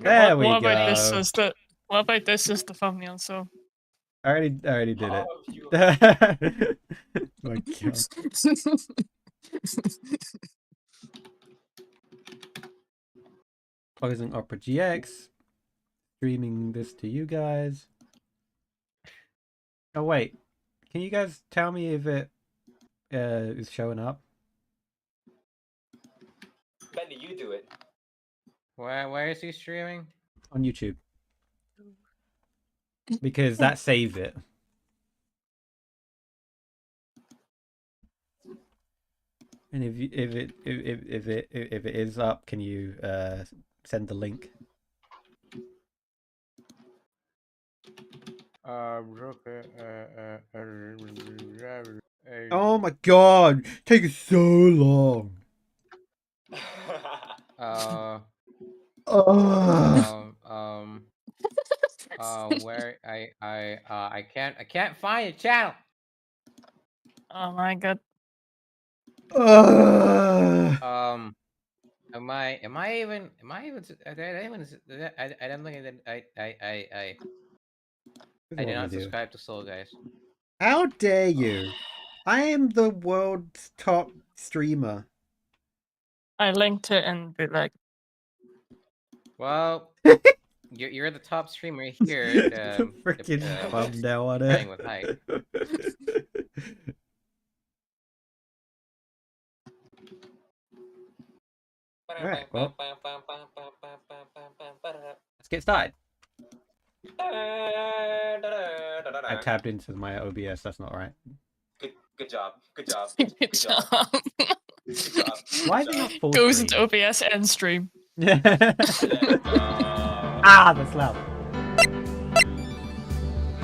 There we what go. about this as the what about this as the thumbnail? So I already did it. My God. Closing Opera GX. Streaming this to you guys. Oh wait, can you guys tell me if it is showing up? Benny, you do it. Where is he streaming? On YouTube. Because that saves it. And if it is up, can you send the link? Oh my God! Taking so long. Where I can't find a channel. oh my God. Am I even I don't think I did not subscribe to Soul, guys. How dare you? I am the world's top streamer. I linked it and be like, well, you're the top streamer here. Freaking thumbnail on it. With height. Alright, well, let's get started. I tapped into my OBS, that's not right. Good job. Good job. good job. Good job. Why is it not full Goes screen? into OBS and stream. Ah, that's loud. I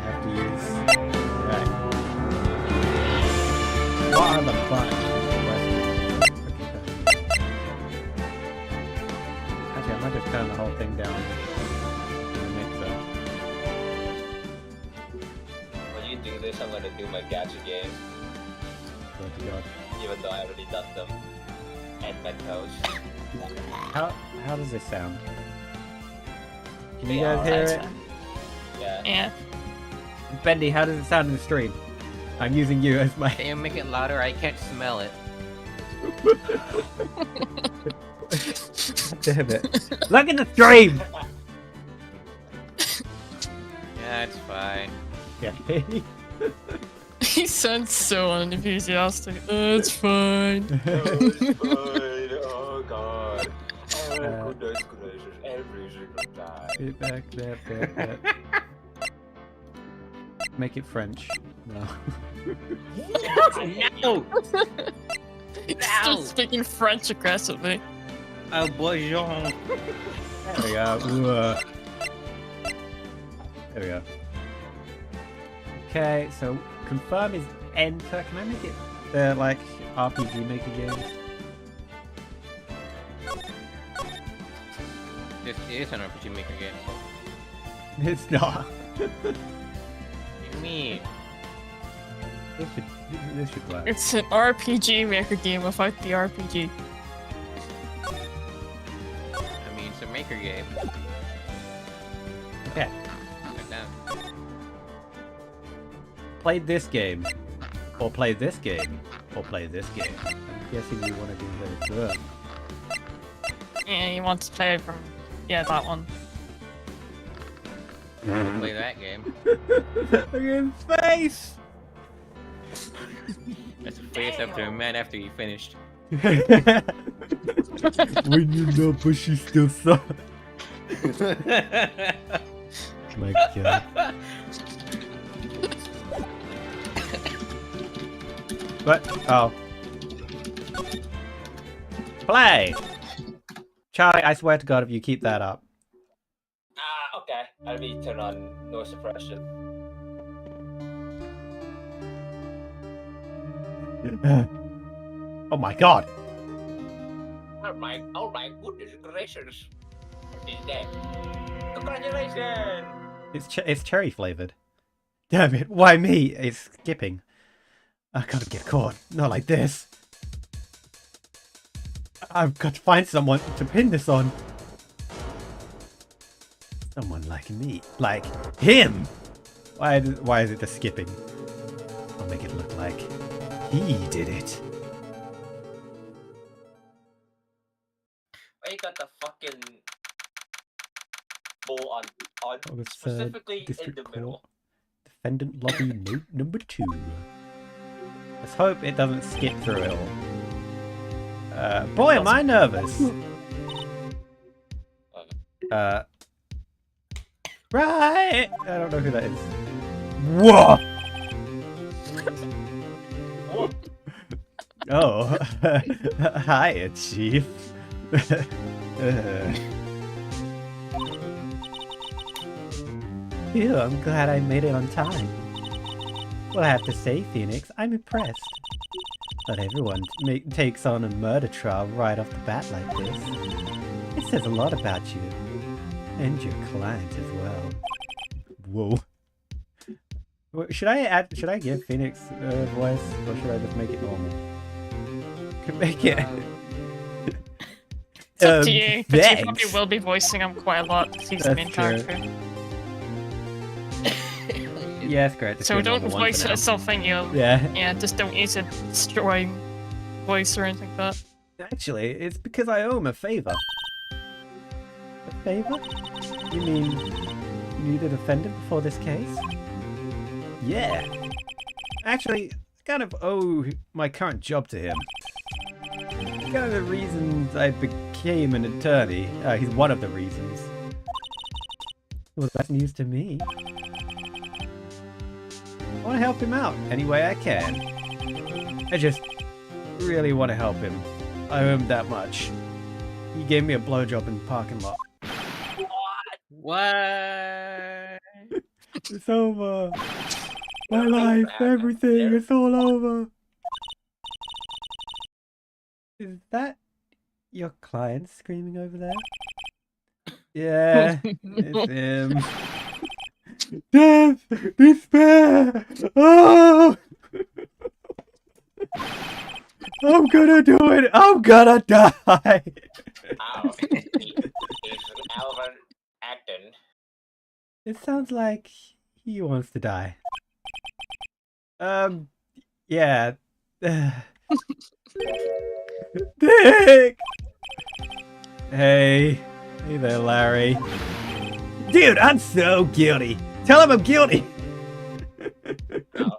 have to use. Right. What are the buttons? Actually, I might just turn the whole thing down in the mixer. When you do this, I'm gonna do my gacha games. Oh God. Even though I already done them. And my toes. How does this sound? Can you guys hear it? Yeah. Bendy, how does it sound in the stream? I'm using you as my... Can you make it louder? I can't smell it. Damn it. Look at the stream! Yeah, it's fine. Yeah. He sounds so unenthusiastic. It's fine. It's fine. Oh God. Oh goodness gracious. Every single time. Back there. Make it French. No. No! Still speaking French aggressively. Oh, bonjour. There we go. There we go. Okay, so confirm is enter. Can I make it like RPG Maker games? This is an RPG Maker game. It's not. What do you mean? This should work. It's an RPG Maker game without the RPG. I mean, it's a Maker game. Okay. Sit down. Play this game, or play this game, or play this game. I'm guessing you want to do this. Yeah, you want to play from that one. Play that game. Look at his face! That's a face after a man after you finished. When you know, but she still sucks. My God. What? Oh. Play! Charlie, I swear to God, if you keep that up. Okay. I'll be turn on no suppression. Oh my God! Oh my goodness gracious. What is that? Congratulations! It's cherry flavored. Damn it! Why me? It's skipping. I gotta get caught. Not like this. I've got to find someone to pin this on. Someone like me. Like him! Why is it the skipping? I'll make it look like he did it. Why you got the fucking bowl on Oh, it's, specifically in District the Court. middle? Defendant lobby note number 2. Let's hope it doesn't skip through it all. Boy, am I nervous. Right! I don't know who that is. Whoa! What? Oh. Hiya, Chief. Phew, I'm glad I made it on time. Well, I have to say, Peenix, I'm impressed. But everyone takes on a murder trial right off the bat like this. It says a lot about you. And your client as well. Whoa. Should I give Peenix a voice, or should I just make it normal? Could make it. It's up to you, but you thanks. probably will be voicing him quite a lot because he's the main That's true. character. Yeah, it's great. So don't voice it as something you'll. Yeah. Just don't use a destroying voice or anything like that. Actually, it's because I owe him a favor. A favor? You mean you need a defendant before this case? Yeah. Actually, I kind of owe my current job to him. Kind of the reasons I became an attorney. He's one of the reasons. Well, that's news to me. I want to help him out any way I can. I just really want to help him. I owe him that much. He gave me a blowjob in the parking lot. What? It's over. My life, everything, it's all over. Is that your client screaming over there? Yeah, it's him. Death! Despair! Oh! I'm gonna do it! I'm gonna die! Ow. He's Alvin acting. It sounds like he wants to die. Yeah. Dick! Hey. Hey there, Larry. Dude, I'm so guilty. Tell him I'm guilty. Oh.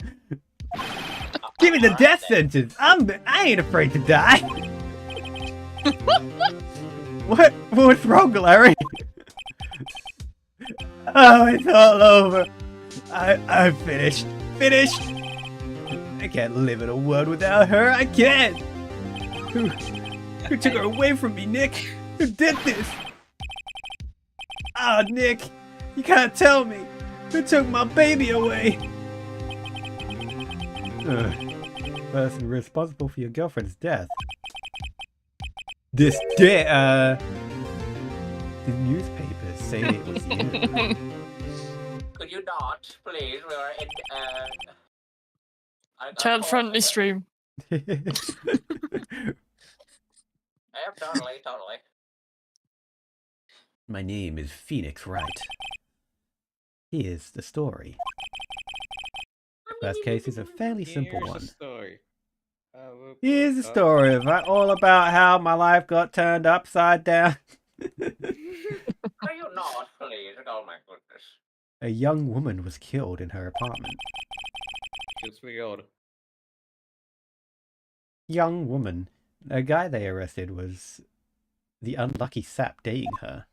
Give me the death sentence. I ain't afraid to die. What's wrong, Larry? Oh, it's all over. I'm finished. Finished. I can't live in a world without her. I can't. Who took her away from me, Nick? Who did this? Ah, Nick, you can't tell me. Who took my baby away? Person responsible for your girlfriend's death. The newspapers say it was you. Could you not, please? We are in, Child-friendly stream. Yep, totally. My name is Peenix Wright. Here's the story. The first case is a fairly simple Here's one. the story. Here's the story of all about how my life got turned upside down. Are you not, please? Oh my goodness. A young woman was killed in her apartment. It's weird. Young woman. The guy they arrested was the unlucky sap dating her.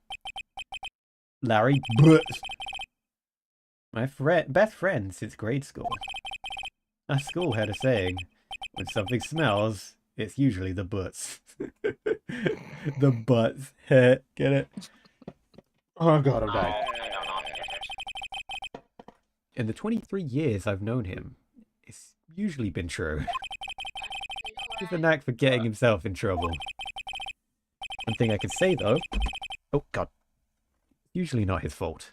Larry Butts. My best friend since grade school. Our school had a saying, when something smells, it's usually the butts. The butts. Get it? Oh god, I'm dying. I don't know. In the 23 years I've known him, it's usually been true. He's a knack for getting himself in trouble. One thing I can say though, oh god, usually not his fault.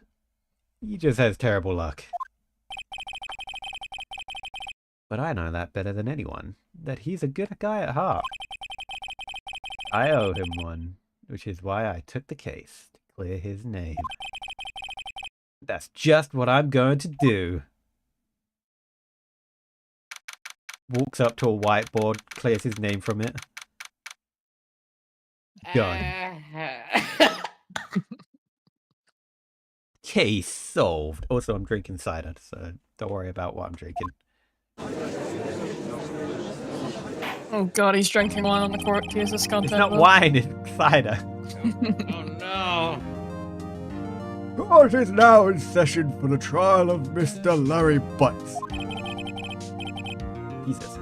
He just has terrible luck. But I know that better than anyone, that he's a good guy at heart. I owe him one, which is why I took the case to clear his name. That's just what I'm going to do. Walks up to a whiteboard, clears his name from it. Done. Case solved. Also, I'm drinking cider, so don't worry about what I'm drinking. Oh god, he's drinking wine on the court case. This content. It's not wine, it's cider. Oh no! Court is now in session for the trial of Mr. Larry Butts. Jesus.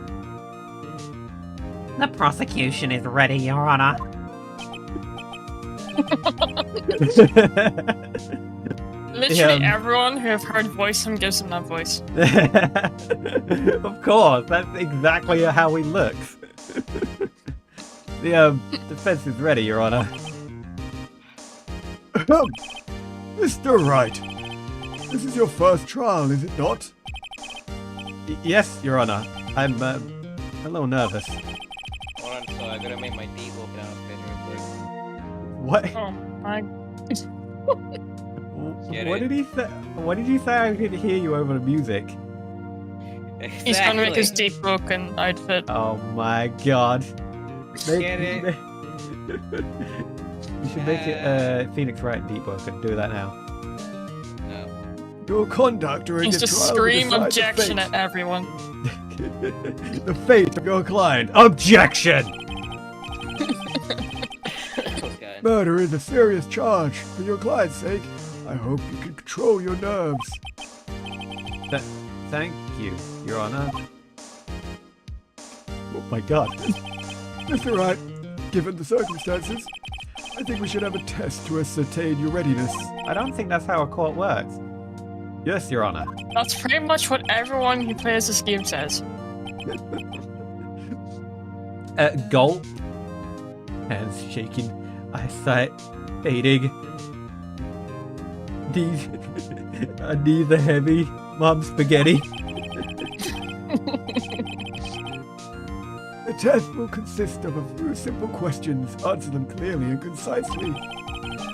The prosecution is ready, Your Honor. Literally everyone who have heard voice him gives him that voice. Of course, that's exactly how he looks. The defense is ready, Your Honor. Mr. Wright, this is your first trial, is it not? Yes, Your Honor. I'm a little nervous. Hold on, so I gotta make my D look down real What? Oh my. Get What it? did he say? What did you say? I could hear you over the music. quick. He's gonna make his deep broken outfit. Oh my god. Get it? You should make it Phoenix Wright and Deep Broken. Do that now. No. Your conduct during He's the just trial scream will decide objection the at everyone. fate, the fate of your client. Objection! Okay. Murder is a serious charge. For your client's sake, I hope you can control your nerves. Thank you, Your Honor. Oh my god. Mr. Wright, given the circumstances, I think we should have a test to ascertain your readiness. I don't think that's how a court works. Yes, Your Honor. That's pretty much what everyone who plays this game says. Gulp. Hands shaking. Eyesight fading. Knees are heavy. Mom spaghetti. The test will consist of a few simple questions. Answer them clearly and concisely.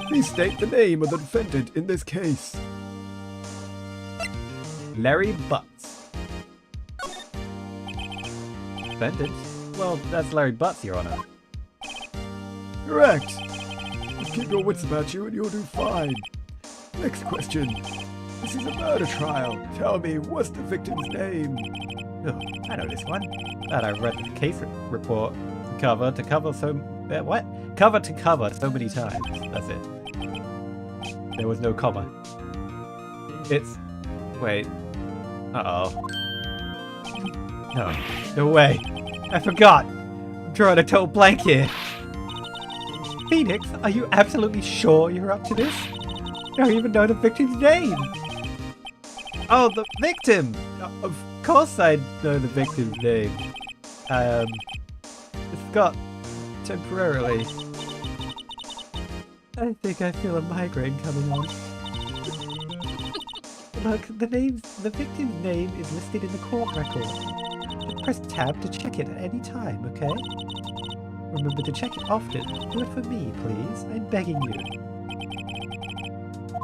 Please state the name of the defendant in this case. Larry Butts. Defendant? Well, that's Larry Butts, Your Honor. Correct. Just keep your wits about you and you'll do fine. Next question. This is a murder trial. Tell me, what's the victim's name? Oh, I know this one. That I read the case report cover to cover what? Cover to cover so many times. That's it. There was no comma. It's... Wait. Uh-oh. No. No way. I forgot. I'm drawing a total blank here. Phoenix, are you absolutely sure you're up to this? You don't even know the victim's name. Oh, the victim! Of course I know the victim's name. Scott, temporarily. I think I feel a migraine coming on. Look, the victim's name is listed in the court record. Just press tab to check it at any time, okay? Remember to check it often. Do it for me, please. I'm begging you.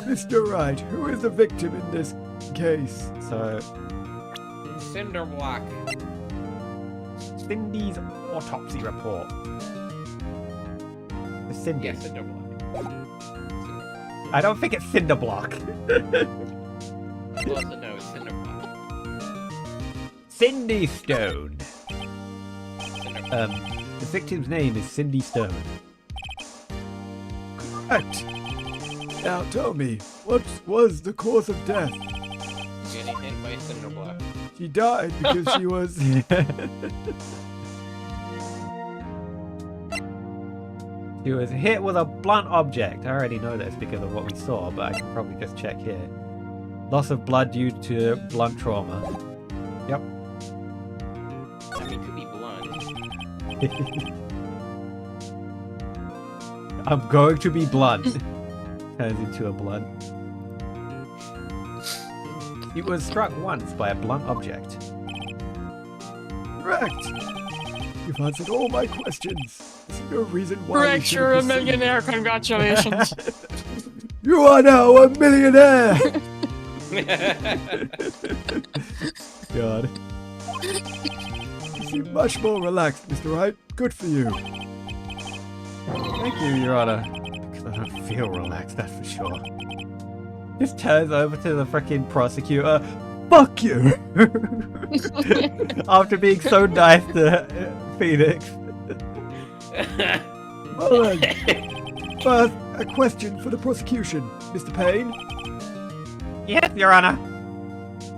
Mr. Wright, who is the victim in this case? So, Cinder block. Cindy's autopsy report. The Cindy. Yeah, cinder block. I don't think it's cinder block. Well, no, it's cinder block. Cindy Stone. Cinder block. The victim's name is Cindy Stone. Correct. Now tell me, what was the cause of death? Getting hit by a cinder block. She died because she was... She was hit with a blunt object. I already know this because of what we saw, but I can probably just check here. Loss of blood due to blunt trauma. Yep. I mean, to be blunt. I'm going to be blunt. Turns into a blunt. He was struck once by a blunt object. Correct. You've answered all my questions. There's no reason why we Correct, should you're a proceed. millionaire. Congratulations. You are now a millionaire! God. You seem much more relaxed, Mr. Wright. Good for you. Thank you, Your Honor. Because I don't feel relaxed, that's for sure. Just turns over to the freaking prosecutor. Fuck you! After being so nice to Phoenix. Well then, first, a question for the prosecution. Mr. Payne, Yes, Your Honor.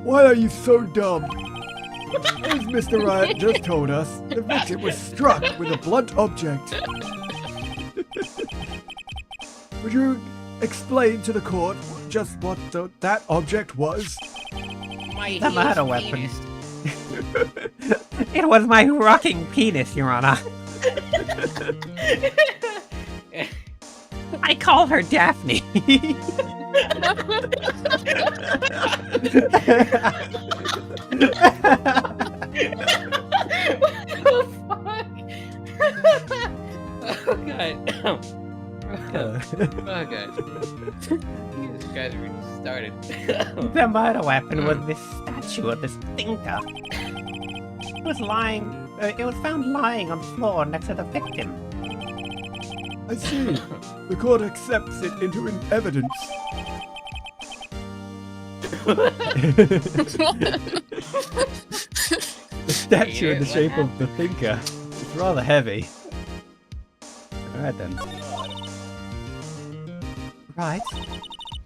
why are you so dumb? As Mr. Wright just told us, the victim was struck with a blunt object. Would you explain to the court just what that object was? The murder weapon. It was my rocking penis, Your Honor. I call her Daphne. Oh god. Oh god. These guys are really started. The murder weapon was this statue of this thinker. It was lying. It was found lying on the floor next to the victim. I see. The court accepts it into evidence. The statue in the shape of the thinker. It's rather heavy. Alright then. Right.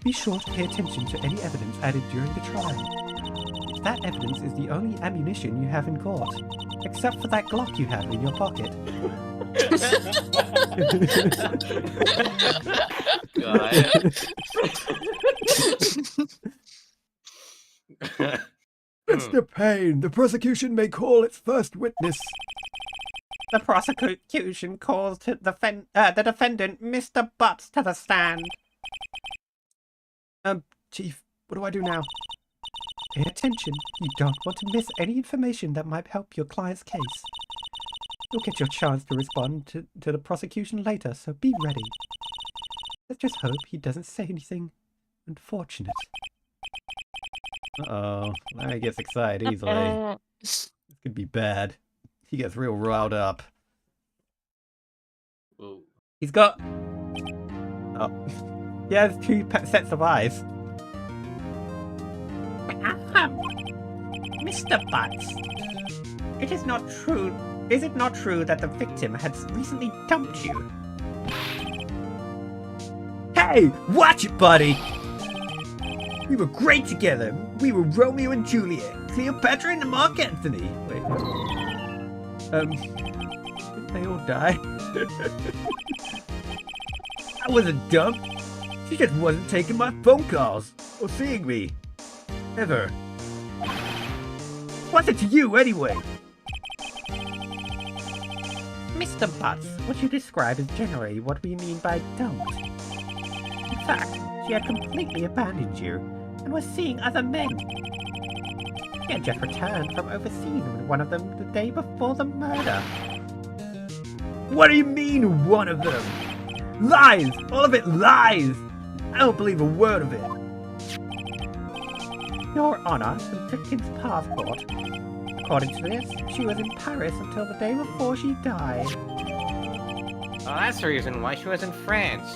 Be sure to pay attention to any evidence added during the trial. That evidence is the only ammunition you have in court. Except for that Glock you have in your pocket. Mr. Payne, the prosecution may call its first witness. The prosecution calls to the defendant, Mr. Butts, to the stand. Chief, what do I do now? Pay attention. You don't want to miss any information that might help your client's case. You'll get your chance to respond to the prosecution later, so be ready. Let's just hope he doesn't say anything unfortunate. Uh-oh. Larry gets excited easily. This could be bad. He gets real riled up. Whoa. He's got... Oh. He has two sets of eyes. Mr. Butts, it is not true. Is it not true that the victim had recently dumped you? Hey, watch it, buddy! We were great together. We were Romeo and Juliet, Cleopatra and Mark Anthony. Wait. Didn't they all die? I wasn't dumb. She just wasn't taking my phone calls or seeing me. Ever. What's it to you, anyway? Mr. Butts, what you describe is generally what we mean by dumped. In fact, she had completely abandoned you and was seeing other men. She had just returned from overseas with one of them the day before the murder. What do you mean, one of them? Lies! All of it lies! I don't believe a word of it. Your Honor, the victim's passport. According to this, she was in Paris until the day before she died. Oh, that's the reason why she was in France.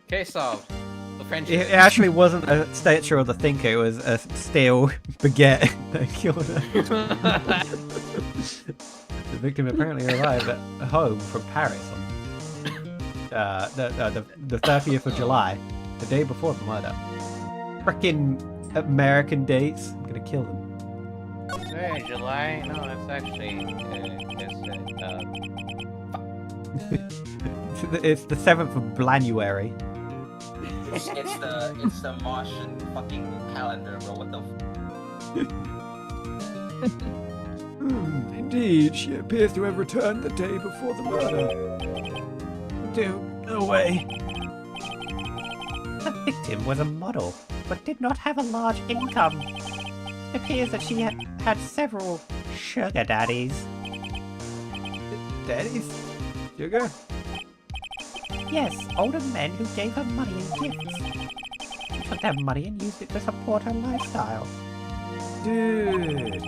Case solved. The French. It actually wasn't a statue of the thinker, it was a steel baguette that killed her. The victim apparently arrived at home from Paris on the 30th of July, the day before the murder. Frickin' American dates. I'm gonna kill them. Hey, July? No, it's actually It's the 7th of Blanuary. It's the Martian fucking calendar, bro. What the Indeed, she appears to have returned the day before the murder. Dude, no way. The victim was a model, but did not have a large income. It appears that she had several sugar daddies. Daddy's sugar? Yes, older men who gave her money and gifts. She took their money and used it to support her lifestyle. Dude.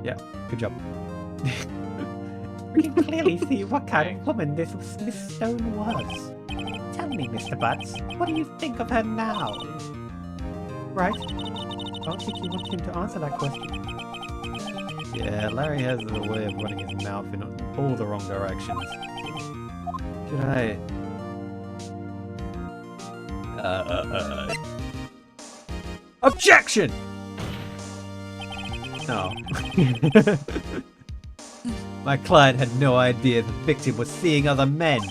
Yeah, good job. We can clearly see what kind of woman this Miss Stone was. Tell me, Mr. Butts, what do you think of her now? Right. I don't think you want him to answer that question. Yeah, Larry has a way of running his mouth in all the wrong directions. Should I... Objection! No. My client had no idea the victim was seeing other men.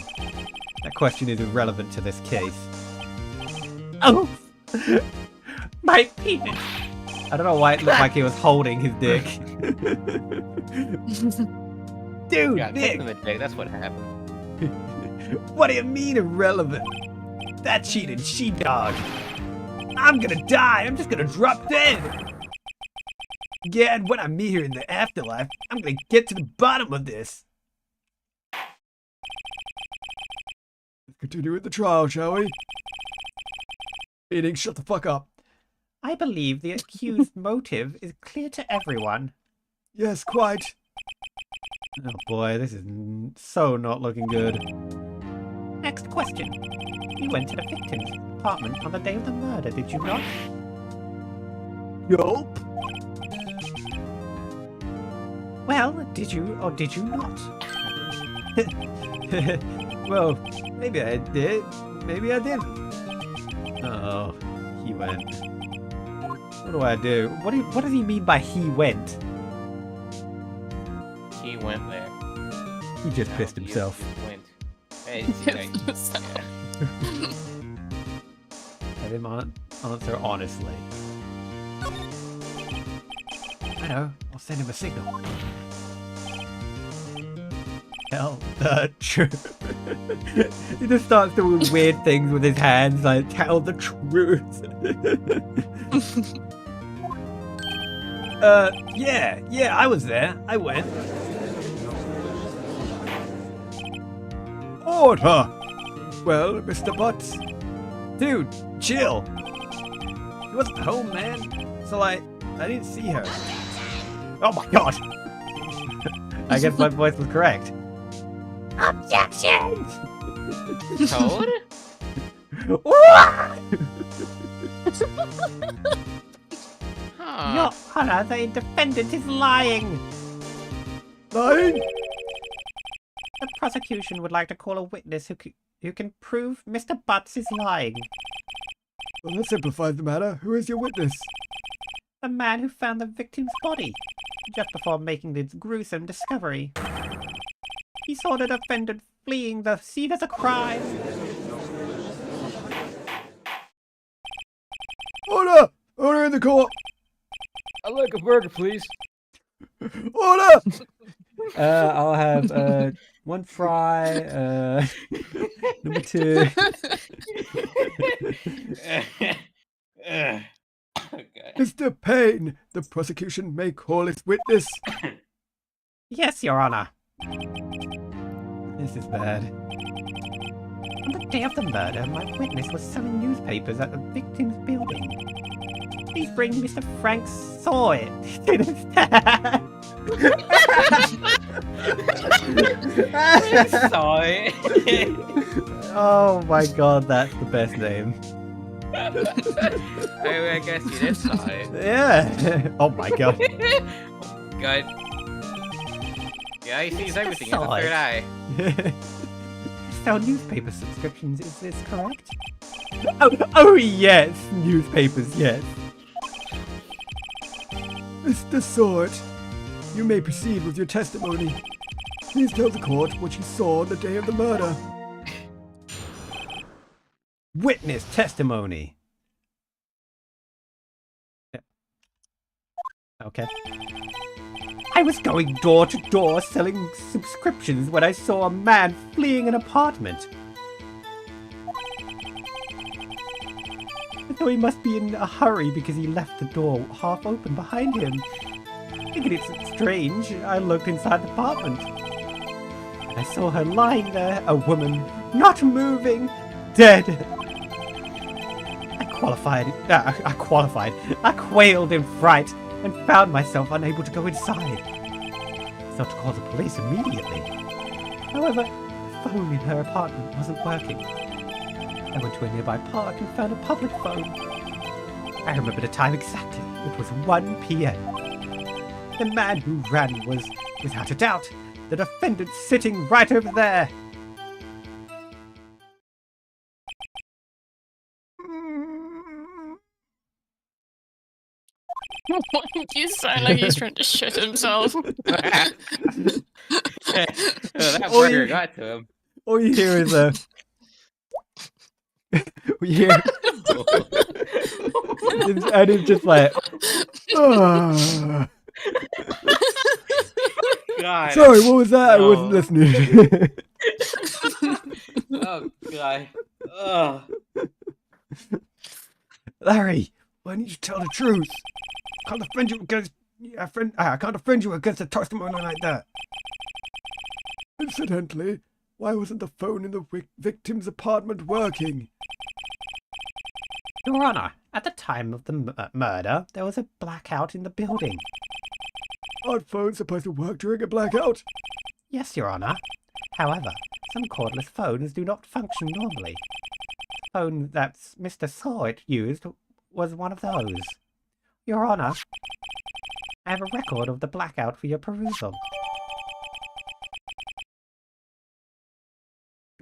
That question is irrelevant to this case. Oh! My penis! I don't know why it looked like he was holding his dick. Dude, Yeah, Nick! in the day, that's what happened. What do you mean irrelevant? That cheating she-dog. I'm gonna die. I'm just gonna drop dead. Yeah, and when I meet her in the afterlife, I'm gonna get to the bottom of this. Let's continue with the trial, shall we? Peenix, shut the fuck up. I believe the accused motive is clear to everyone. Yes, quite. Oh boy, this is so not looking good. Next question. You went to the victim's apartment on the day of the murder, did you not? Nope. Well, did you or did you not? Well, maybe I did. Maybe I didn't. Oh, he went. What do I do? What does he mean by he went? He went there. He just Now pissed he himself. Went. Hey, it's like, Have him answer honestly. I know. I'll send him a signal. Tell the truth. He just starts doing weird things with his hands, like tell the truth. Yeah, I was there. I went. Order! Well, Mr. Butts, Dude, chill. She wasn't home, man. So, like, I didn't see her. Oh my god! I guess my voice was correct. Objection! Toad? Huh. Your Honor, the defendant is lying! lying? The prosecution would like to call a witness who can prove Mr. Butts is lying. Well, that simplifies the matter. Who is your witness? The man who found the victim's body, just before making this gruesome discovery. He saw the defendant fleeing the scene of the crime. Order! Order in the court! I'd like a burger, please. Order! I'll have one fry, number 2. Okay. Mr. Payne, the prosecution may call its witness. Yes, Your Honor. This is bad. On the day of the murder, my witness was selling newspapers at the victim's building. Please bring Mr. Frank saw it to the stand. Sorry. Oh my god, that's the best name. I guess you did saw it. Yeah. Oh my god. God. Yeah, he sees everything in the Sorry. third eye. Sell newspaper subscriptions, is this correct? Oh yes, newspapers, yes. Mr. Sword, you may proceed with your testimony. Please tell the court what you saw on the day of the murder. Witness testimony. Yeah. Okay. I was going door to door selling subscriptions when I saw a man fleeing an apartment. I thought he must be in a hurry because he left the door half open behind him. Thinking it's strange, I looked inside the apartment. And I saw her lying there, a woman, not moving, dead. I quailed in fright and found myself unable to go inside. I thought to call the police immediately. However, the phone in her apartment wasn't working. I went to a nearby park and found a public phone. I remember the time exactly. It was 1 p.m. The man who ran was, without a doubt, the defendant sitting right over there. You sound like he's trying to shit himself. That Oh, burger you- got to him. All you hear is a... we hear... and it's just like... "Ah." God. Sorry, what was that? I No. wasn't listening. Oh God. Oh. Larry, why didn't you tell the truth? I can't defend you against I can't defend you against a testimony like that. Incidentally, why wasn't the phone in the victim's apartment working? Your Honor, at the time of the murder, there was a blackout in the building. Aren't phones supposed to work during a blackout? Yes, Your Honor. However, some cordless phones do not function normally. The phone that Mr. Sawit used was one of those. Your Honor, I have a record of the blackout for your perusal.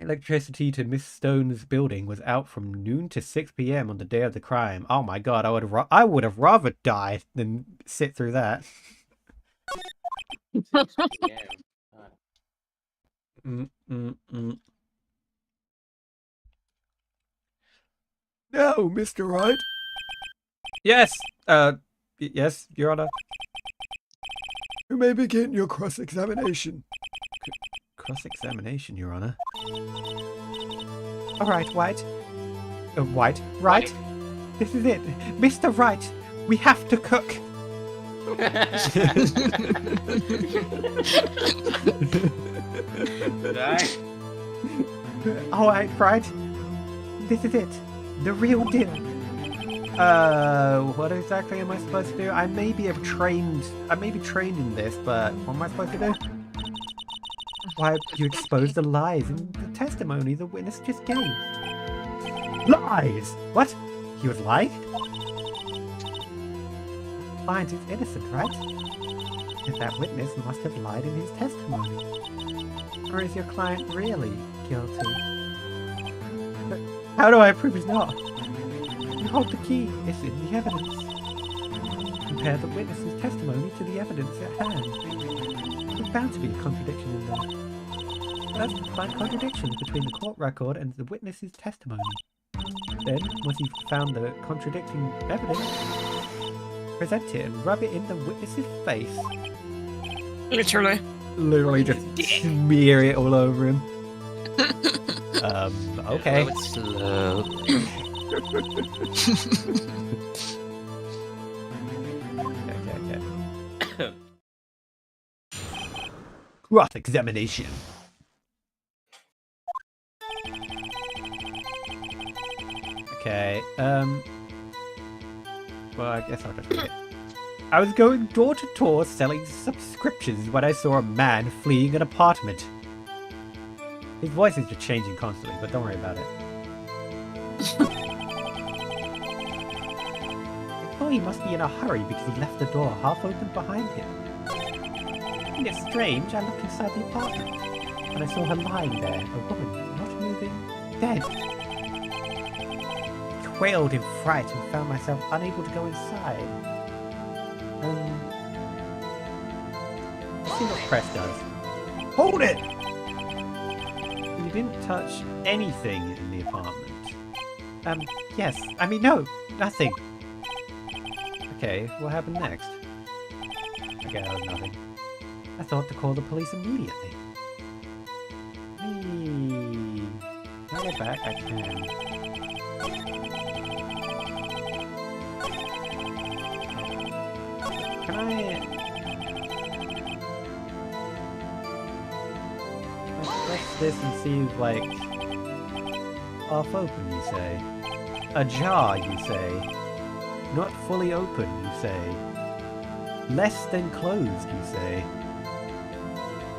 Electricity to Miss Stone's building was out from noon to 6 p.m. on the day of the crime. Oh my god, I would have rather died than sit through that. Damn. Now, Mr. Wright. Yes, yes, Your Honor. You may begin your cross-examination. Cross-examination, Your Honor. All right, White. White, right? This is it. Mr. Wright, we have to cook. Die. All right, right. This is it. The real deal. What exactly am I supposed to do? I may be trained in this, but what am I supposed to do? Why, you exposed the lies in the testimony the witness just gave. Lies? What? He was lying? Finds it's innocent, right? If that witness must have lied in his testimony. Or is your client really guilty? But how do I prove he's not? You hold the key. It's in the evidence. Compare the witness's testimony to the evidence at hand. There's bound to be a contradiction in there. First, find contradictions between the court record and the witness's testimony. Then, once you've found the contradicting evidence, present it and rub it in the witness's face. Literally. Literally just smear it all over him. Okay. Blow it slowly. Okay. Cross-examination. Okay, well, I guess I'll just read it. I was going door to door selling subscriptions when I saw a man fleeing an apartment. His voice is just changing constantly, but don't worry about it. I thought he must be in a hurry because he left the door half open behind him. And it's strange, I looked inside the apartment, and I saw her lying there, a woman, not moving, dead. I quailed in fright and found myself unable to go inside. Let's see what press does. Hold it! You didn't touch anything in the apartment. Yes. I mean, no, nothing. Okay, what happened next? Okay, that was nothing. I thought to call the police immediately. Can I go back? I can. Can I press this and see if, like... Half open, you say. Ajar, you say. Not fully open, you say. Less than closed, you say.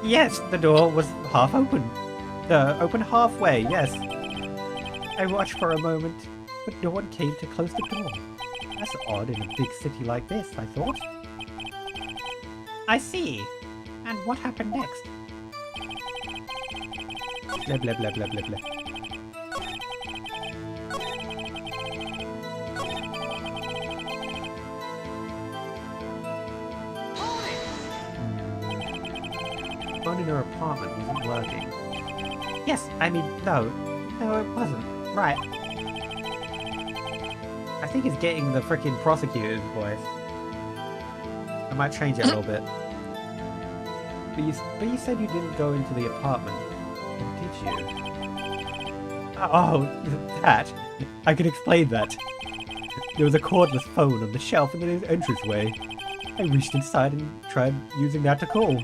Yes, the door was half open. Open halfway, yes. I watched for a moment, but no one came to close the door. That's odd in a big city like this, I thought. I see. And what happened next? Blah blah blah blah blah blah. Phone in her apartment wasn't working. Yes, I mean, no, it wasn't. Right. I think he's getting the freaking prosecutor's voice. I might change it a little bit. But you said you didn't go into the apartment, did you? Oh, that. I can explain that. There was a cordless phone on the shelf in the entranceway. I reached inside and tried using that to call.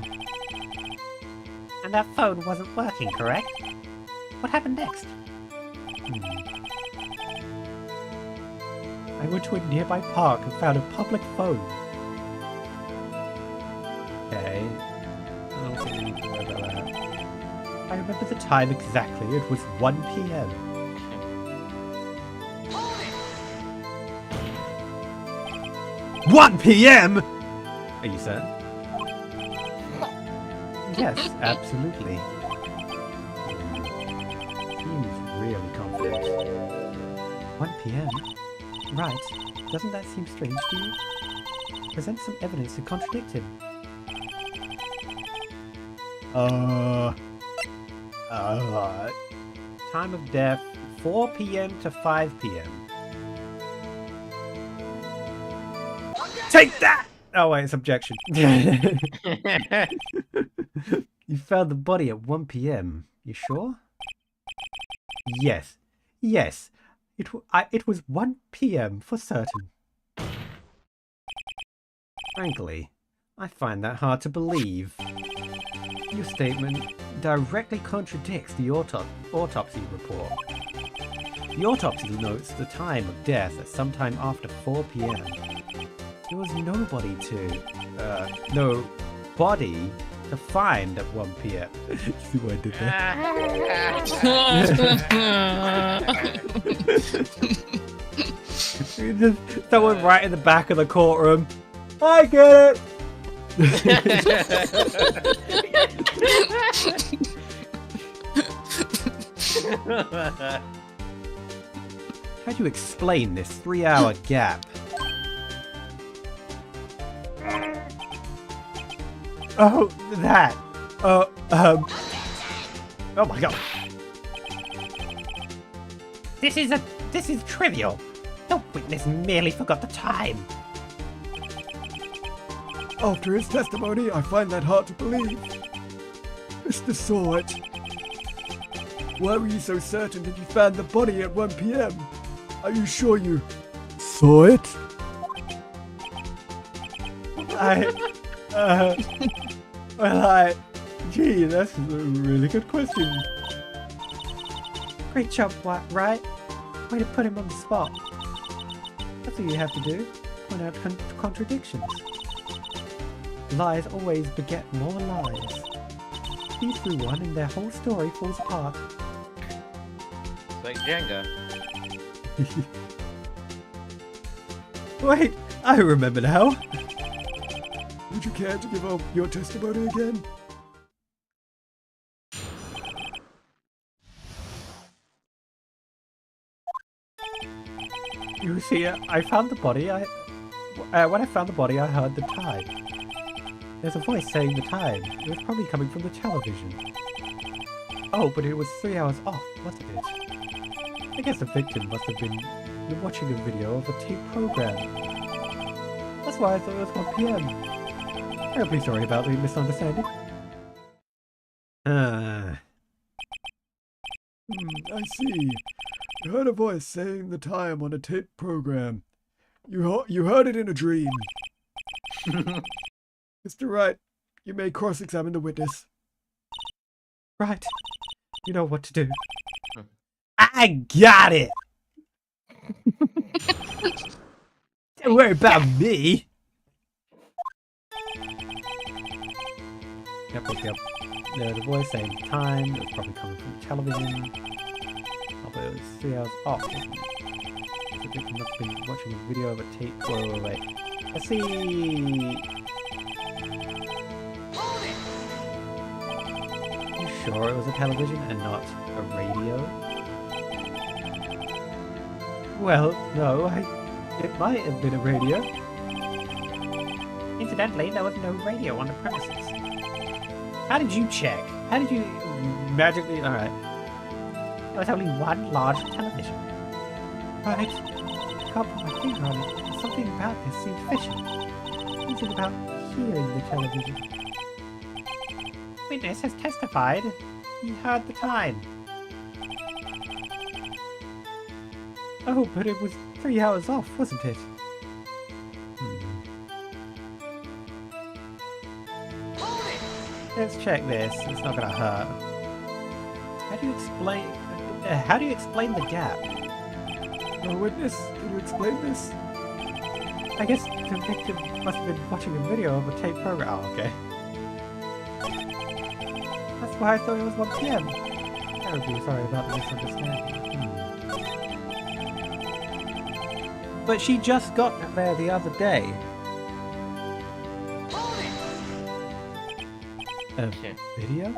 And that phone wasn't working, correct? What happened next? I went to a nearby park and found a public phone. Okay. I don't think we need to worry about that. I remember the time exactly. It was 1 p.m. "1 p.m.?" Are you certain? Yes, absolutely. Seems really confident. 1 p.m.? Right. Doesn't that seem strange to you? Present some evidence to contradict him. Time of death, 4 p.m. to 5 p.m. Take that! Oh wait, it's objection. You found the body at 1 p.m. You sure? Yes. Yes. It was 1 p.m. for certain. Frankly, I find that hard to believe. Your statement directly contradicts the autopsy report. The autopsy notes the time of death at sometime after 4 p.m. There was no body to find at 1 p.m. See what I did there? Just someone right in the back of the courtroom. I get it! How do you explain this 3-hour gap? Oh, that. Oh my god. This is trivial. The witness merely forgot the time. After his testimony, I find that hard to believe. Mr. Sort, why were you so certain that you found the body at 1 p.m.? Are you sure you saw it? Gee, that's a really good question. Great job, right? Way to put him on the spot. That's all you have to do. Point out contradictions. Lies always beget more lies. He's through one and their whole story falls apart. It's like Jenga. Wait, I remember now. Would you care to give up your testimony again? You see, I found the body. When I found the body, I heard the time. There's a voice saying the time. It was probably coming from the television. Oh, but it was 3 hours off, wasn't it? I guess the victim must have been watching a video of a tape program. That's why I thought it was 1 p.m. I'm really sorry about the misunderstanding. I see. You heard a voice saying the time on a tape program. You heard it in a dream. Mr. Wright, you may cross-examine the witness. Right. You know what to do. I got it! Don't worry about me! Yep. The voice saying time, it was probably coming from television. Oh, but it was 3 hours off, wasn't it? I think I must have been watching a video of a tape. Wait. Let's see! You sure it was a television and not a radio? Well, no, it might have been a radio. Incidentally, there was no radio on the premises. How did you check? How did you magically... Alright. There was only one large television. Right. I can't put my finger on it. Something about this seems fishy. Something about hearing the television. Witness has testified. He heard the time. Oh, but it was 3 hours off, wasn't it? Let's check this. It's not gonna hurt. How do you explain the gap? No witness, can you explain this? I guess the victim must have been watching a video of a tape program. Oh, okay. That's why I thought it was 1 PM. Terribly sorry about the misunderstanding. But she just got there the other day. A video?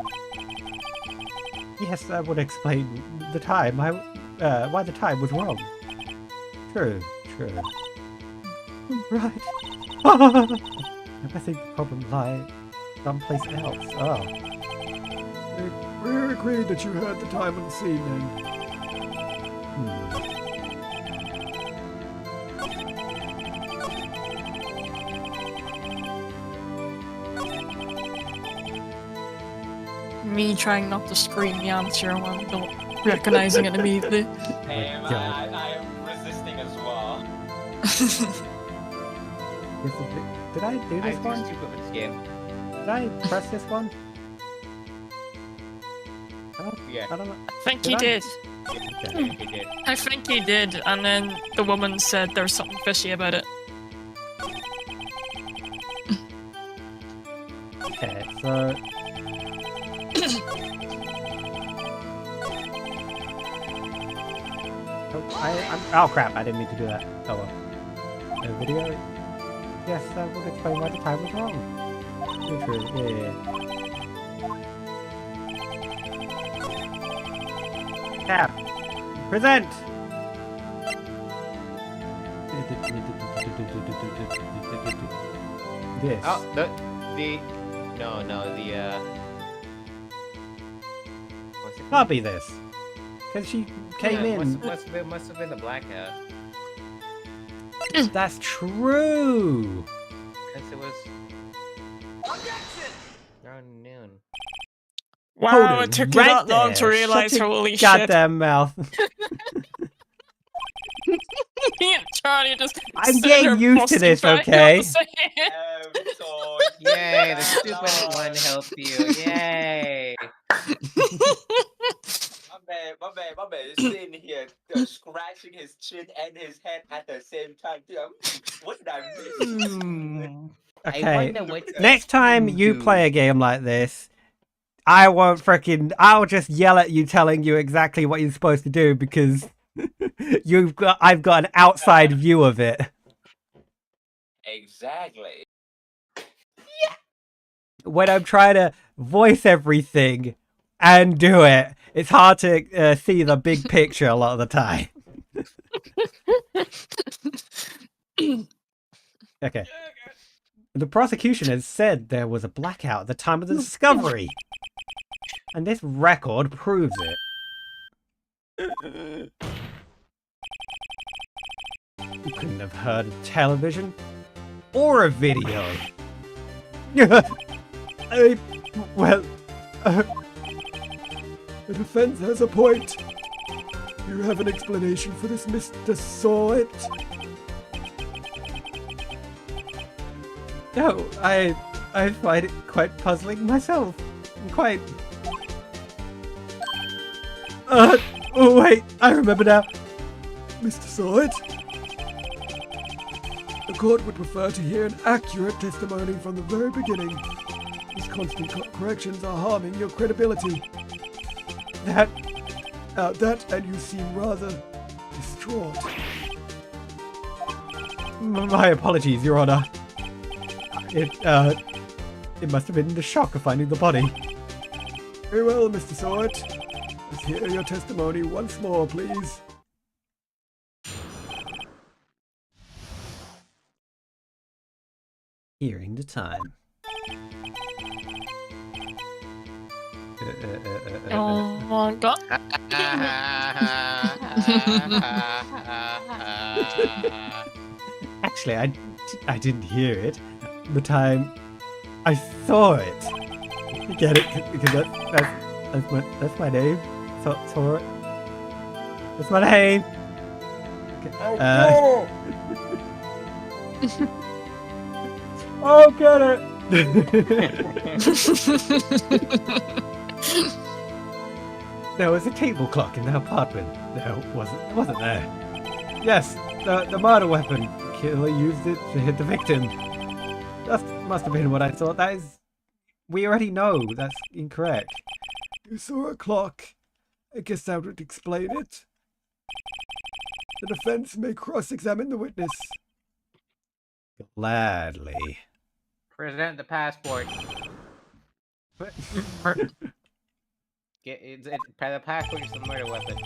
Yes, that would explain the time. Why the time was wrong. True. Right. I think the problem lies someplace else. Oh. We're agreed that you heard the time on the scene then. Me trying not to scream the answer when not recognizing it immediately. Hey, man, I am resisting as well. Did I do this I'm one? too stupid with this game. Did I press this one? Yeah. I don't know. I think Did he I? did. Okay. It did. I think he did, and then the woman said there's something fishy about it. Okay, so... oh crap, I didn't mean to do that. Oh well. A video? Yes, that would explain why the time was wrong. True, yeah. Cap! Present! This. Oh, the what's it Can't be this. Because she came in. Must have been the black hat. That's true! Because it was around noon. Wow, Hold it took right you that long to there. realize, Shut your holy shit. goddamn mouth. Me and Charlie just I'm sit getting there used to busting this, back okay? up saying- So Yay, the stupid one helped you. Yay. my man is sitting here scratching his chin and his head at the same time. Dude, what did I miss? I Okay, wonder what next time you play a game like this, I'll just yell at you telling you exactly what you're supposed to do because I've got an outside view of it. Exactly. When I'm trying to voice everything and do it, it's hard to see the big picture a lot of the time. Okay. The prosecution has said there was a blackout at the time of the discovery. And this record proves it. You couldn't have heard a television or a video. Well, The defense has a point. You have an explanation for this, Mr. Sawit? no, I find it quite puzzling myself. Quite. Oh wait, I remember now. Mr. Sawyer, the court would prefer to hear an accurate testimony from the very beginning. These constant corrections are harming your credibility. That and you seem rather distraught. My apologies, Your Honor. It must have been the shock of finding the body. Very well, Mr. Sawyer. Let's hear your testimony once more, please. Hearing the time. Oh my god. Actually, I didn't hear it. The time I saw it. You get it? Because that's my name. Saw it. That's my name. Oh, get it. There was a table clock in the apartment. No, it wasn't there. Yes, the murder weapon. Killer used it to hit the victim. That must have been what I thought. That is... We already know that's incorrect. You saw a clock. I guess that would explain it. The defense may cross-examine the witness. Gladly. Present the passport. The passport is the murder weapon.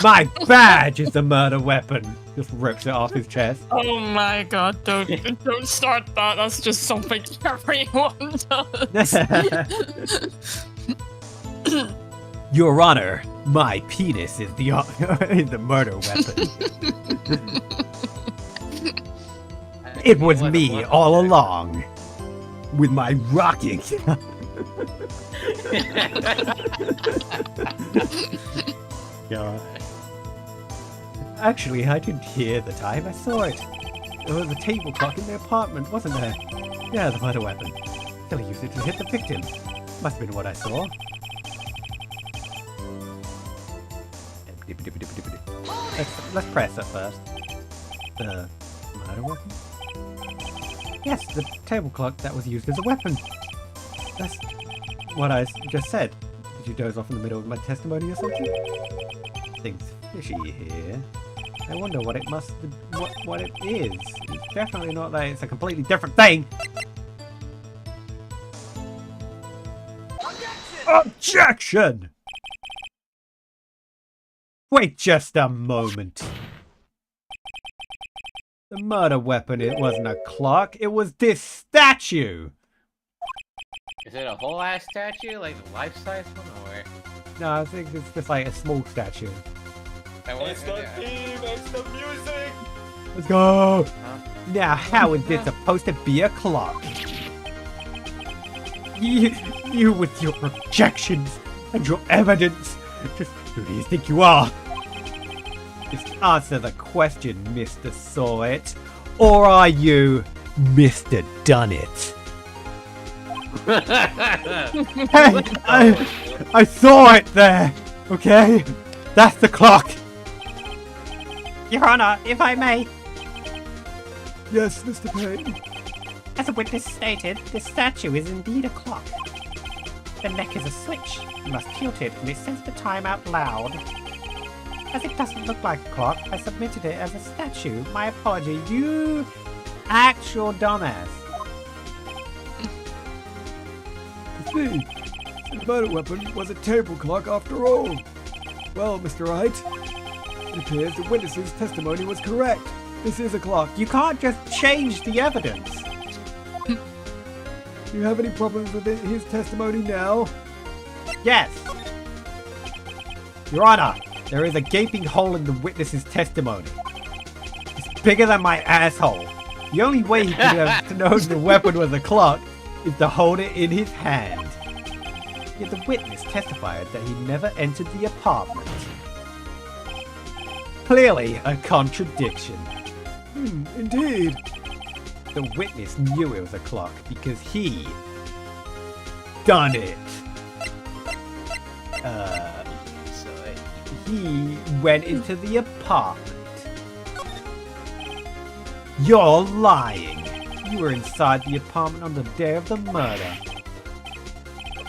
My badge is the murder weapon. Just rips it off his chest. Oh my god, don't start that. That's just something everyone does. Your Honor, my penis is the is the murder weapon. It was me all along, with my rocking. Yeah. Actually, I didn't hear the time. I saw it. There was a table clock in the apartment, wasn't there? Yeah, the murder weapon. Killer used it to hit the victim. Must have been what I saw. Let's press it first. The murder weapon? Yes, the table clock that was used as a weapon. That's what I just said. Did you doze off in the middle of my testimony or something? Things fishy here. I wonder what it must... what it is. It's definitely not that it's a completely different thing! Objection! Wait just a moment. The murder weapon, it wasn't a clock, it was this statue! Is it a whole ass statue? Like a life-size one or? No, I think it's just like a small statue. It's the theme, it's the music! Let's go! Huh? Now, how is this supposed to be a clock? You with your projections and your evidence. Just who do you think you are? Just answer the question, Mr. Sawyer. Or are you Mr. Dunnit? Hey, I saw it there, okay? That's the clock. Your Honor, if I may, Yes, Mr. Payne. as a witness stated, the statue is indeed a clock. The neck is a switch. You must tilt it and it says the time out loud. As it doesn't look like a clock, I submitted it as a statue. My apology, you actual dumbass. I see. The murder weapon was a table clock after all. Well, Mr. Wright, it appears the witness's testimony was correct. This is a clock. You can't just change the evidence. Do you have any problems with his testimony now? Yes. Your Honor, there is a gaping hole in the witness's testimony. It's bigger than my asshole. The only way he could have known the weapon was a clock is to hold it in his hand. Yet the witness testified that he never entered the apartment. Clearly a contradiction. Indeed. The witness knew it was a clock because he done it. he went into the apartment. You're lying. You were inside the apartment on the day of the murder.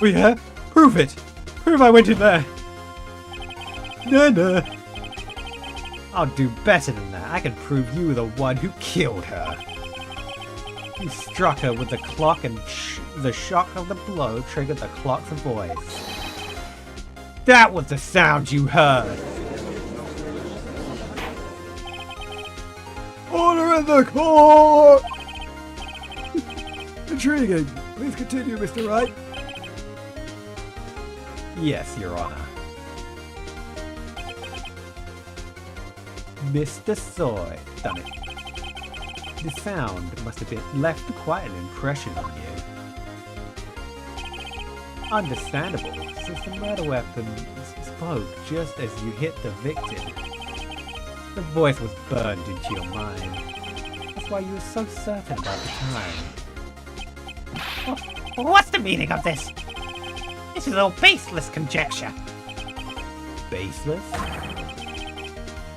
Oh yeah? Prove it! Prove I went in there! No. I'll do better than that. I can prove you were the one who killed her. You struck her with the clock and the shock of the blow triggered the clock's voice. That was the sound you heard! Order in the court! Intriguing. Please continue, Mr. Wright. Yes, Your Honor. Mr. Soy, done it. The sound must have left quite an impression on you. Understandable, since the murder weapon spoke just as you hit the victim. The voice was burned into your mind. That's why you were so certain about the time. What's the meaning of this? This is all baseless conjecture. Baseless?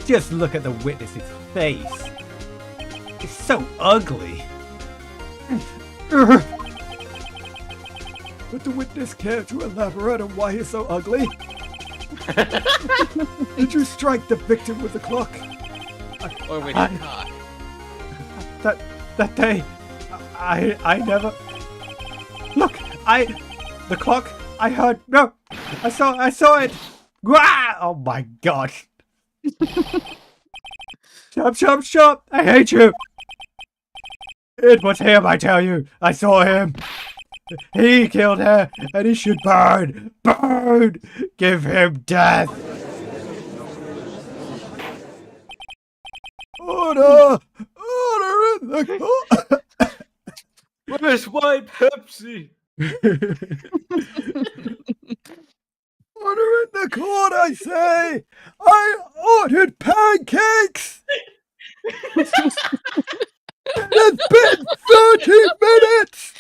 Just look at the witness's face. It's so ugly. Would the witness care to elaborate on why he's so ugly? Did you strike the victim with the clock? Or with a cock? That day, I never... Look, the clock, I heard... No! I saw it! Wah! Oh my god! Shut! I hate you! It was him, I tell you! I saw him! He killed her, and he should burn! Burn! Give him death! Order! Order in the court! Where's white Pepsi? Order in the court, I say! I ordered pancakes! It's been 30 minutes!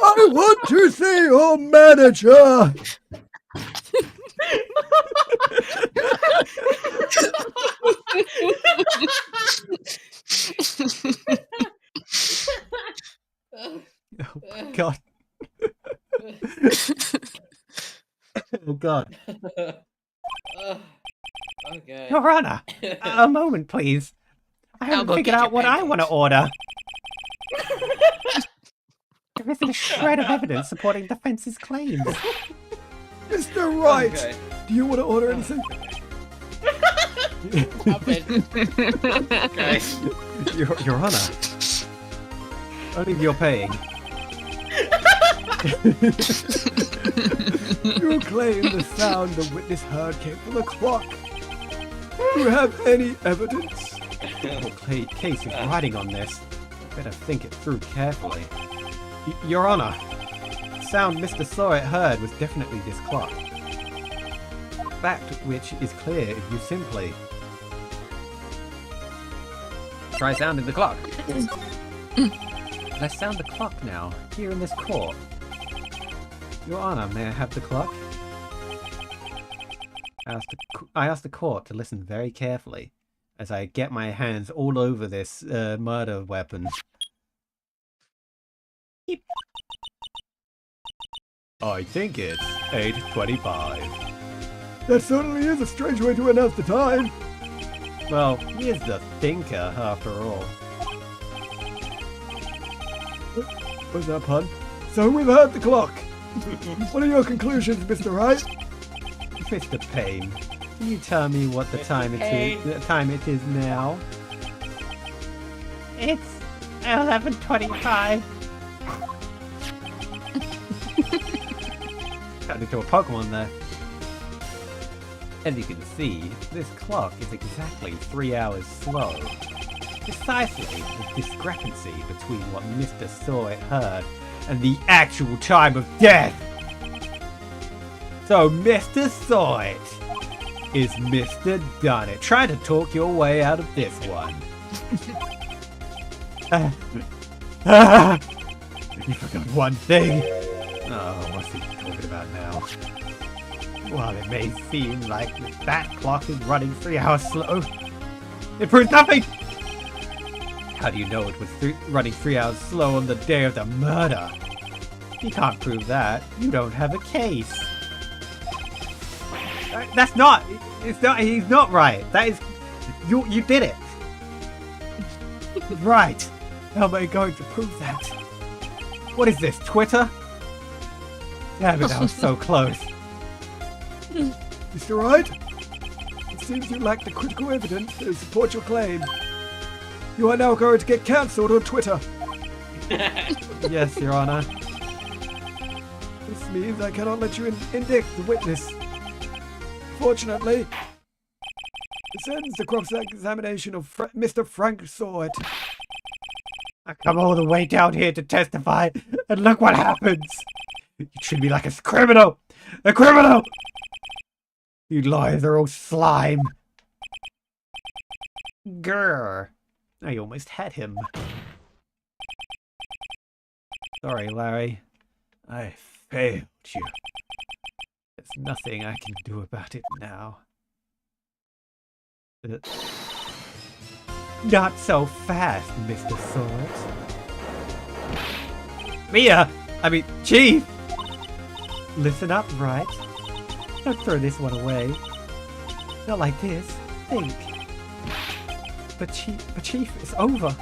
I want to see your manager! Oh god. Oh god. Okay. Your Honor, a moment, please. I I'll haven't go figured get out your what I want to order. There isn't a shred of evidence supporting the defense's claims. Mr. Wright, Okay. do you want to order anything? Stop it. Guys. Your Honor. Only if you're paying. You claim the sound the witness heard came from the clock. Do you have any evidence? The case is riding on this. Better think it through carefully. Your Honor, the sound Mr. Sawyer heard was definitely this clock. Fact which is clear if you simply try sounding the clock. Let's sound the clock now, here in this court. Your Honor, may I have the clock? I asked the court to listen very carefully as I get my hands all over this murder weapon. I think it's 8:25. That certainly is a strange way to announce the time. Well, he is the thinker, after all. Was that a pun? So we've heard the clock. What are your conclusions, Mr. Wright? Mr. Payne, can you tell me what the time it is? The time it is now? It's 11:25. Turned into a Pokemon there. As you can see, this clock is exactly 3 hours slow. Precisely the discrepancy between what Mr. Sawyer heard and the actual time of death. So Mr. Sawyer is Mr. Dunnett. Try to talk your way out of this one. You forgot one thing. Oh, what's he talking about now? While it may seem like that clock is running 3 hours slow, it proves nothing! How do you know it was running 3 hours slow on the day of the murder? You can't prove that. You don't have a case. That's not... It's not... He's not right. That is... You did it. Right. How am I going to prove that? What is this, Twitter? Damn it, I was so close. Mr. Wright? It seems you lack the critical evidence to support your claim. You are now going to get cancelled on Twitter. Yes, Your Honor. This means I cannot let you indict the witness. Fortunately, this ends the cross-examination of Mr. Frank Sort. I come all the way down here to testify, and look what happens! You treat me like a criminal! A criminal! You liars are all slime. Grr. I almost had him. Sorry, Larry. I failed you. There's nothing I can do about it now. Not so fast, Mr. Swords. Chief! Listen up, right? Don't throw this one away. Not like this. Think. But Chief, it's over.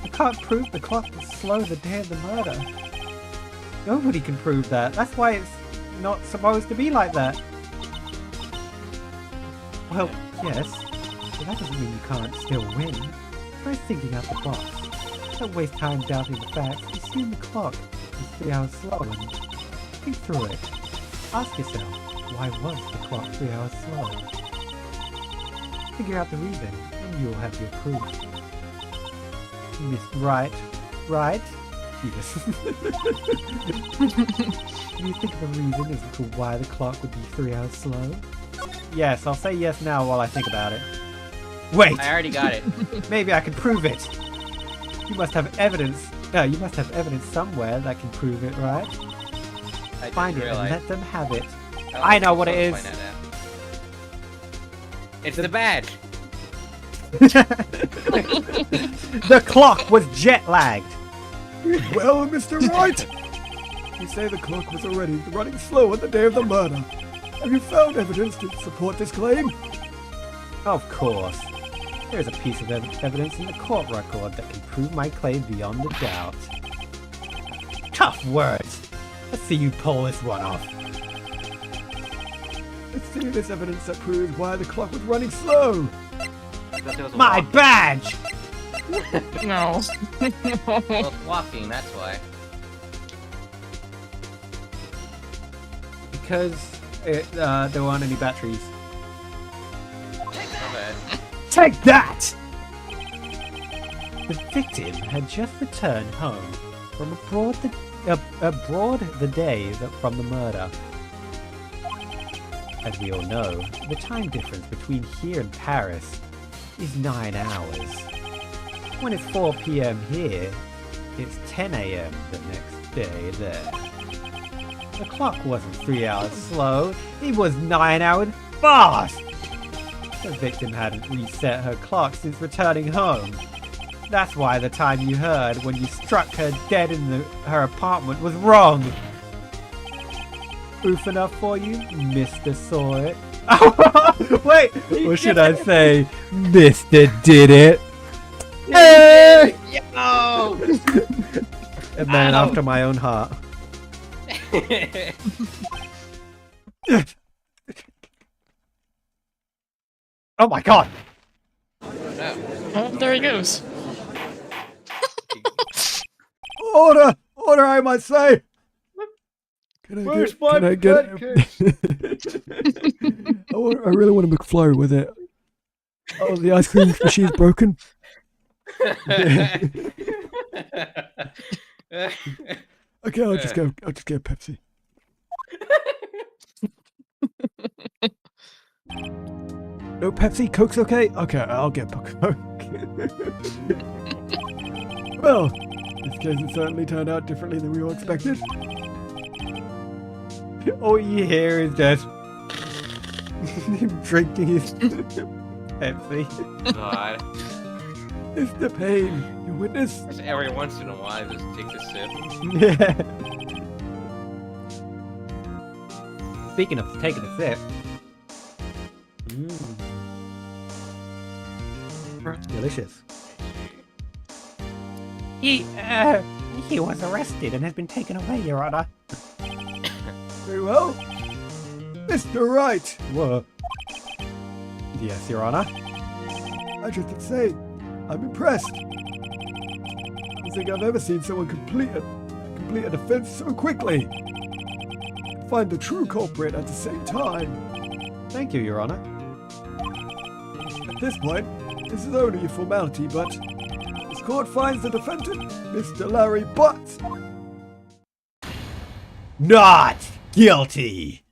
I can't prove the clock was slow the day of the murder. Nobody can prove that. That's why it's not supposed to be like that. Well, yes. But that doesn't mean you can't still win. Try thinking out the box. Don't waste time doubting the facts. Assume the clock is 3 hours slow and think through it. Ask yourself, why was the clock 3 hours slow? Figure out the reason, and you'll have your proof. Miss Right? Jesus. Do you think the reason as to why the clock would be 3 hours slow? Yes, I'll say yes now while I think about it. Wait! I already got it. Maybe I can prove it. You must have evidence. No, you must have evidence somewhere that can prove it, right? I Find it and realized. let them have it. Oh, I know what it is. find that out. It's the badge. The clock was jet lagged. Well, Mr. Wright, you say the clock was already running slow on the day of the murder. Have you found evidence to support this claim? Of course. There's a piece of evidence in the court record that can prove my claim beyond a doubt. Tough words. Let's see you pull this one off. Let's see this evidence that proves why the clock was running slow. I thought there was a My walking. badge! No. Well, it's walking, that's why. Because there weren't any batteries. So bad. Take that! The victim had just returned home from abroad the day from the murder. As we all know, the time difference between here and Paris is 9 hours. When it's 4 PM here, it's 10 AM the next day there. The clock wasn't 3 hours slow, it was 9 hours fast! The victim hadn't reset her clock since returning home. That's why the time you heard when you struck her dead in her apartment was wrong. Proof enough for you, Mr. Sawyer? Wait, what should I say? Mr. Did It? Hey! Oh! A man after my own heart. Oh my god! Oh, there he goes. Order! Order, I must say! Can I get I really want a McFlurry with it. Oh, the ice cream machine's broken. Okay, I'll just get a Pepsi. No Pepsi? Coke's okay? Okay, I'll get Coke. Well, this case has certainly turned out differently than we all expected. All you hear is just him drinking his Pepsi. God. It's the pain. You witness? Just every once in a while, just takes a sip. Yeah. Speaking of taking a sip. Delicious. He was arrested and has been taken away, Your Honor. Very well. Mr. Wright, Whoa. Yes, Your Honor. I just have to say, I'm impressed. I don't think I've ever seen someone complete a defense so quickly. Find the true culprit at the same time. Thank you, Your Honor. At this point, this is only a formality, but this court finds the defendant, Mr. Larry Butt, Not guilty.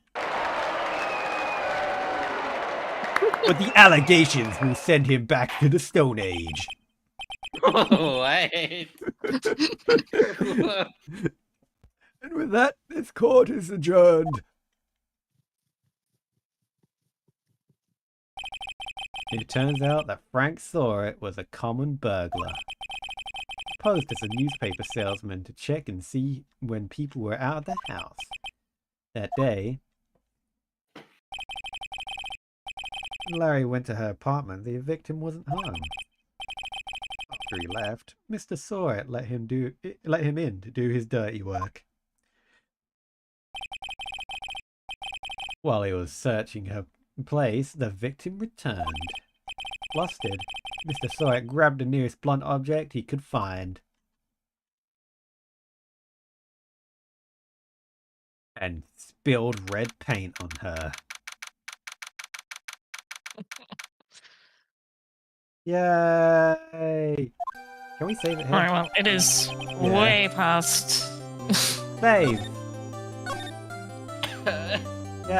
But the allegations will send him back to the Stone Age. Wait. and with that, this court is adjourned. It turns out that Frank Soret was a common burglar. Posed as a newspaper salesman to check and see when people were out of the house. That day, when Larry went to her apartment, the victim wasn't home. After he left, Mr. Soret let him in to do his dirty work. While he was searching her place, the victim returned. Flustered, Mr. Soret grabbed the nearest blunt object he could find. And spilled red paint on her. Yay! Can we save it here? Alright, well, it is way past. Save! Yay!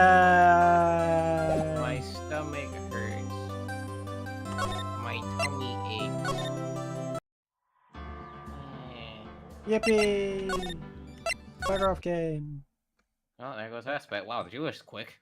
My stomach hurts. My tummy aches. Yippee! Bugger off game. Well, there goes that spec. Wow, you was quick.